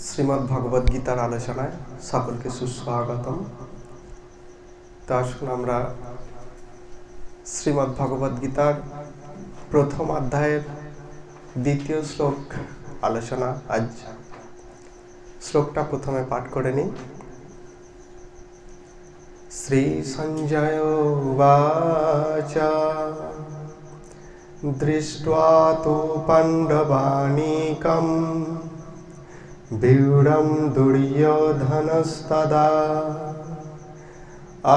শ্রীমদ্ ভগবদ গীতার আলোচনায় সকলকে সুস্বাগতম। তো আসুন আমরা শ্রীমদ্ ভগবদ গীতার প্রথম অধ্যায়ের দ্বিতীয় শ্লোক আলোচনা আজ শ্লোকটা প্রথমে পাঠ করে নিই। শ্রী সঞ্জয় উবাচ দৃष्ट्वा तु पाण्डवानीकं व्यूढं दुर्योधनस्तदा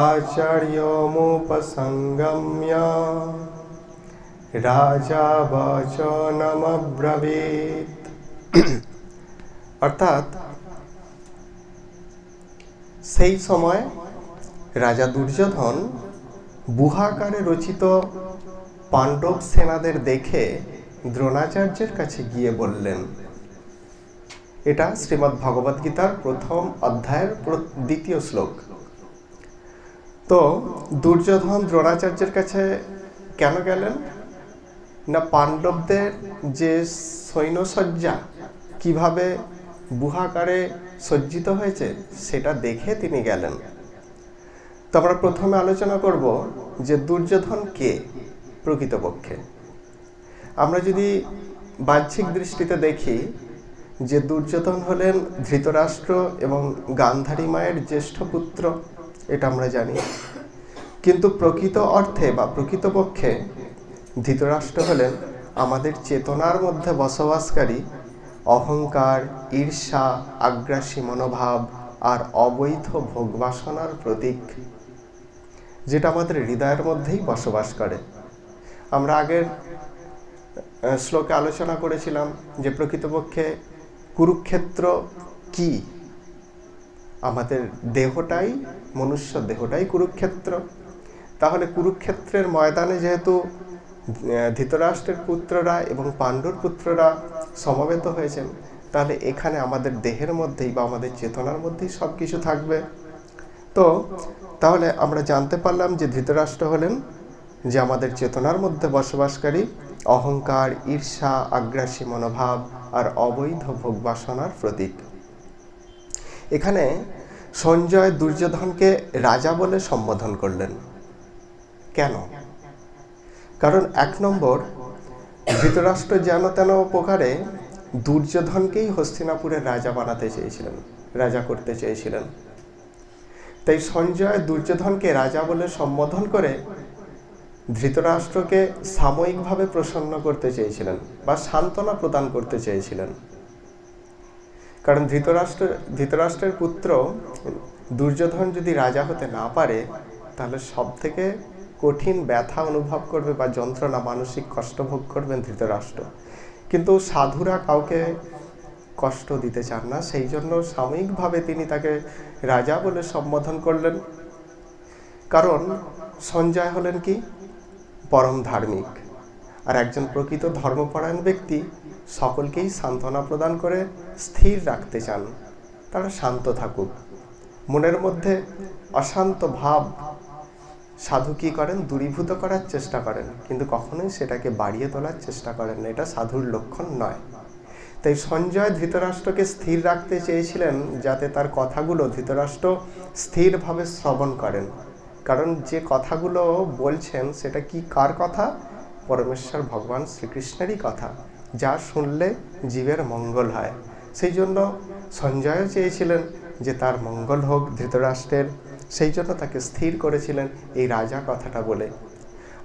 आचार्यमुपसंगम्य রাজা বচনমব্রবীত। অর্থাৎ সেই সময় রাজা দুর্যোধন বুহাকারে রচিত পাণ্ডব সেনাদের দেখে দ্রোণাচার্যের কাছে গিয়ে বললেন। এটা শ্রীমদ্ ভগবদ গীতার প্রথম অধ্যায়ের দ্বিতীয় শ্লোক। তো দুর্যোধন দ্রোণাচার্যের কাছে কেন গেলেন না, পাণ্ডবদের যে সৈন্যসজ্জা কিভাবে বুহাকারে সজ্জিত হয়েছে সেটা দেখে তিনি গেলেন। তো আমরা প্রথমে আলোচনা করব যে দুর্যোধন কে প্রকৃতপক্ষে। আমরা যদি বাহ্যিক দৃষ্টিতে দেখি যে দুর্যোধন হলেন ধৃতরাষ্ট্র এবং গান্ধারী মায়ের জ্যেষ্ঠ পুত্র, এটা আমরা জানি। কিন্তু প্রকৃত অর্থে বা প্রকৃতপক্ষে ধৃতরাষ্ট্র হলেন আমাদের চেতনার মধ্যে বসবাসকারী অহংকার, ঈর্ষা, আগ্রাসী মনোভাব আর অবৈধ ভোগবাসনার প্রতীক, যেটা আমাদের হৃদয়ের মধ্যেই বসবাস করে। আমরা আগের শ্লোকে আলোচনা করেছিলাম যে প্রকৃতপক্ষে কুরুক্ষেত্র কি, আমাদের দেহটাই, মনুষ্য দেহটাই কুরুক্ষেত্র। তাহলে কুরুক্ষেত্রের ময়দানে যেহেতু ধৃতরাষ্ট্রের পুত্ররা এবং পাণ্ডুর পুত্ররা সমবেত হয়েছেন, তাহলে এখানে আমাদের দেহের মধ্যেই বা আমাদের চেতনার মধ্যেই সব কিছু থাকবে। তো তাহলে আমরা জানতে পারলাম যে ধৃতরাষ্ট্র হলেন যে আমাদের চেতনার মধ্যে বসবাসকারী অহংকার, ঈর্ষা, আগ্রাসী মনোভাব আর অবৈধ ভোগবাসনার প্রতীক। এখানে সঞ্জয় দুর্যোধনকে রাজা বলে সম্বোধন করলেন কেন? কারণ এক নম্বর, ধৃতরাষ্ট্র যেন তেন প্রকারে দুর্যোধনকেই হস্তিনাপুরের রাজা বানাতে চেয়েছিলেন, রাজা করতে চেয়েছিলেন। তাই সঞ্জয় দুর্যোধনকে রাজা বলে সম্বোধন করে ধৃতরাষ্ট্রকে সাময়িকভাবে প্রসন্ন করতে চেয়েছিলেন বা সান্ত্বনা প্রদান করতে চেয়েছিলেন। কারণ ধৃতরাষ্ট্রের পুত্র দুর্যোধন যদি রাজা হতে না পারে, তাহলে সব থেকে কঠিন ব্যথা অনুভব করবে বা যন্ত্রণা, মানসিক কষ্ট ভোগ করবেন ধৃতরাষ্ট্র। কিন্তু সাধুরা কাউকে কষ্ট দিতে চান না, সেই জন্য সাময়িকভাবে তিনি তাকে রাজা বলে সম্বোধন করলেন। কারণ সঞ্জয় হলেন কি পরম ধার্মিক, আর একজন প্রকৃত ধর্মপরায়ণ ব্যক্তি সকলকেই সান্ত্বনা প্রদান করে স্থির রাখতে চান, তারা শান্ত থাকুক। মনের মধ্যে অশান্ত ভাব সাধু কি করেন, দূরীভূত করার চেষ্টা করেন, কিন্তু কখনোই সেটাকে বাড়িয়ে তোলার চেষ্টা করেন না, এটা সাধুর লক্ষণ নয়। তাই সঞ্জয় ধৃতরাষ্ট্রকে স্থির রাখতে চেয়েছিলেন যাতে তার কথাগুলো ধৃতরাষ্ট্র স্থিরভাবে শ্রবণ করেন। কারণ যে কথাগুলো বলছেন সেটা কি, কার কথা? পরমেশ্বর ভগবান শ্রীকৃষ্ণেরই কথা, যা শুনলে জীবের মঙ্গল হয়। সেই জন্য সঞ্জয়ও চেয়েছিলেন যে তার মঙ্গল হোক ধৃতরাষ্ট্রের, সেই জন্য তাকে স্থির করেছিলেন এই রাজা কথাটা বলে।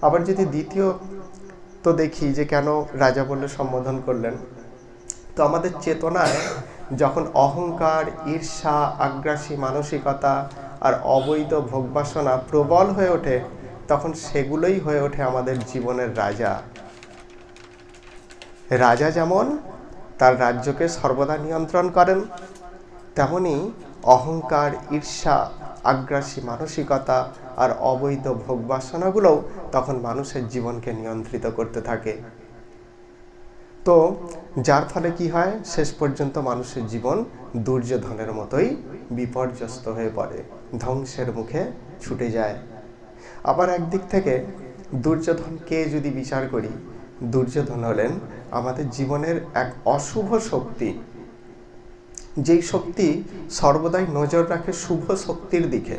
আবার যদি দ্বিতীয় তো দেখি যে কেন রাজা বলে সম্বোধন করলেন, তো আমাদের চেতনায় যখন অহংকার, ঈর্ষা, আগ্রাসী মানসিকতা আর অবৈধ ভোগবাসনা প্রবল হয়ে ওঠে, তখন সেগুলোই হয়ে ওঠে আমাদের জীবনের রাজা। রাজা যেমন তার রাজ্যকে সর্বদা নিয়ন্ত্রণ করেন, তেমনি অহংকার, ঈর্ষা, আগ্রাসী মানসিকতা আর অবৈধ ভোগবাসনাগুলোও তখন মানুষের জীবনকে নিয়ন্ত্রিত করতে থাকে। তো যার ফলে কি হয়, শেষ পর্যন্ত মানুষের জীবন দুর্যোধনের মতোই বিপর্যস্ত হয়ে পড়ে, ধ্বংসের মুখে ছুটে যায়। আবার একদিক থেকে দুর্যোধনকে যদি বিচার করি, দুর্যোধন হলেন আমাদের জীবনের এক অশুভ শক্তি, যেই শক্তি সর্বদাই নজর রাখে শুভ শক্তির দিকে।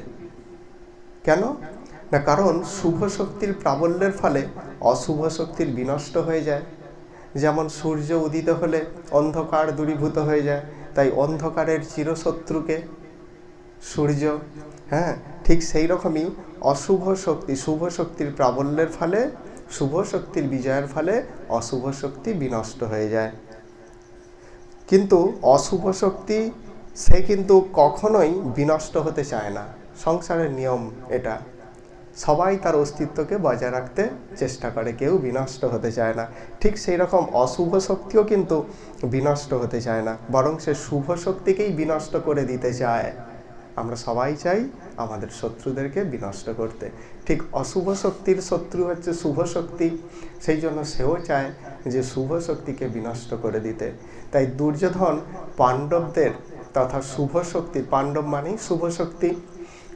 কেন না, কারণ শুভ শক্তির প্রাবল্যের ফলে অশুভ শক্তির বিনষ্ট হয়ে যায়। যেমন সূর্য উদিত হলে অন্ধকার দূরীভূত হয়ে যায়, তাই অন্ধকারের চিরশত্রুকে সূর্য। হ্যাঁ, ঠিক সেই রকমই অশুভ শক্তি শুভ শক্তির প্রাবল্যের ফলে, শুভ শক্তির বিজয়ের ফলে অশুভ শক্তি বিনষ্ট হয়ে যায়। কিন্তু অশুভ শক্তি সে কিন্তু কখনোই বিনষ্ট হতে চায় না। সংসারের নিয়ম এটা, সবাই তার অস্তিত্বকে বজায় রাখতে চেষ্টা করে, কেউ বিনষ্ট হতে চায় না। ঠিক সেই রকম অশুভ শক্তিও কিন্তু বিনষ্ট হতে চায় না, বরং সে শুভ শক্তিকেই বিনষ্ট করে দিতে চায়। আমরা সবাই চাই আমাদের শত্রুদেরকে বিনষ্ট করতে। ঠিক অশুভ শক্তির শত্রু হচ্ছে শুভ শক্তি, সেই জন্য সেও চায় যে শুভ শক্তিকে বিনষ্ট করে দিতে। তাই দুর্যোধন পাণ্ডবদের তথা শুভ শক্তি, পাণ্ডব মানেই শুভ শক্তি,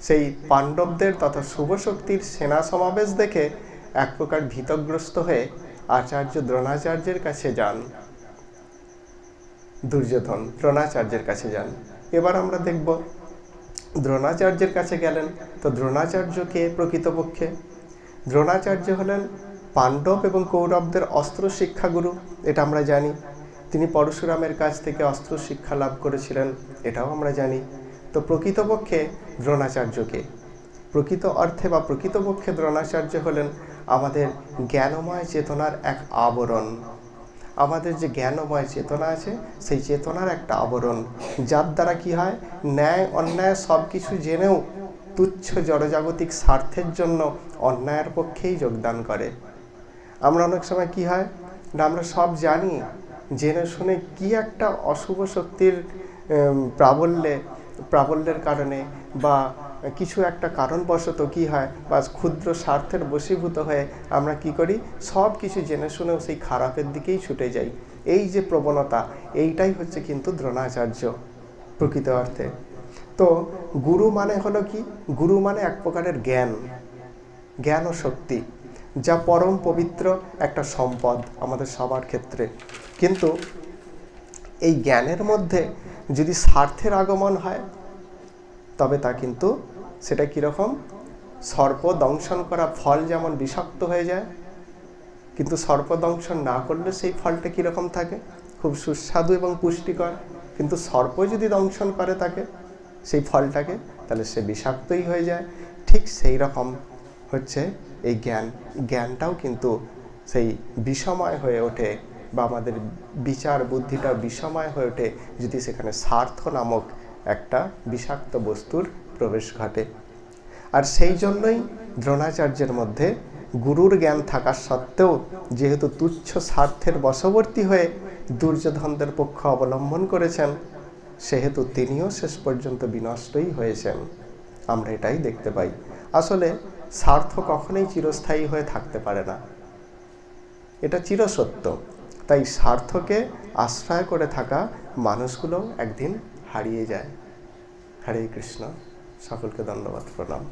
সেই পাণ্ডবদের তথা শুভ শক্তির সেনা সমাবেশ দেখে এক প্রকার ভীতগ্রস্ত হয়ে আচার্য দ্রোণাচার্যের কাছে যান। দুর্যোধন দ্রোণাচার্যের কাছে যান। এবার আমরা দেখব দ্রোণাচার্যের কাছে গেলেন। তো দ্রোণাচার্যকে প্রকৃতপক্ষে দ্রোণাচার্য হলেন পাণ্ডব এবং কৌরবদের অস্ত্র শিক্ষাগুরু, এটা আমরা জানি। তিনি পরশুরামের কাছ থেকে অস্ত্র শিক্ষা লাভ করেছিলেন, এটাও আমরা জানি। তো প্রকৃতপক্ষে দ্রোণাচার্যকে প্রকৃত অর্থে বা প্রকৃতপক্ষে দ্রোণাচার্য হলেন আমাদের জ্ঞানময় চেতনার এক আবরণ। আমাদের যে জ্ঞানময় চেতনা আছে, সেই চেতনার একটা আবরণ, যার দ্বারা কি হয়, ন্যায় অন্যায় সব কিছু জেনেও তুচ্ছ জড়জাগতিক স্বার্থের জন্য অন্যায়ের পক্ষেই যোগদান করে। আমরা অনেক সময় কি হয় না, আমরা সব জানি, জেনে শুনে কি একটা অশুভ শক্তির প্রাবল্যের কারণে বা কিছু একটা কারণবশত কি হয়, বা ক্ষুদ্র স্বার্থের বশীভূত হয়ে আমরা কি করি, সব কিছু জেনে শুনেও সেই খারাপের দিকেই ছুটে যাই। এই যে প্রবণতা, এইটাই হচ্ছে কিন্তু দ্রোণাচার্য প্রকৃত অর্থে। তো গুরু মানে হলো কি, গুরু মানে এক প্রকারের জ্ঞান, জ্ঞান ও শক্তি, যা পরম পবিত্র একটা সম্পদ আমাদের সবার ক্ষেত্রে। কিন্তু এই জ্ঞানের মধ্যে যদি স্বার্থের আগমন হয়, তবে তা কিন্তু সেটা কীরকম, সর্প দংশন করা ফল যেমন বিষাক্ত হয়ে যায়, কিন্তু সর্প দংশন না করলে সেই ফলটা কীরকম থাকে, খুব সুস্বাদু এবং পুষ্টিকর। কিন্তু সর্প যদি দংশন করে তাকে, সেই ফলটাকে, তাহলে সে বিষাক্তই হয়ে যায়। ঠিক সেই রকম হচ্ছে এই জ্ঞানটাও কিন্তু সেই বিষময় হয়ে ওঠে, বা আমাদের বিচার বুদ্ধিটা বিষময় হয়ে ওঠে যদি সেখানে স্বার্থ নামক একটা বিষাক্ত বস্তুর প্রবেশ ঘটে। আর সেই জন্যই দ্রোণাচার্যের মধ্যে গুরুর জ্ঞান থাকা সত্ত্বেও, যেহেতু তুচ্ছ স্বার্থের বশবর্তী হয়ে দুর্যোধনদের পক্ষ অবলম্বন করেছেন, সেহেতু তিনিও শেষ পর্যন্ত বিনষ্টই হয়েছেন। আমরা এটাই দেখতে পাই। আসলে স্বার্থ কখনোই চিরস্থায়ী হয়ে থাকতে পারে না, এটা চিরসত্য। তাই স্বার্থকে আশ্রয় করে থাকা মানুষগুলো একদিন হারিয়ে যায়। হরে কৃষ্ণ, সকলকে ধন্যবাদ, প্রণাম।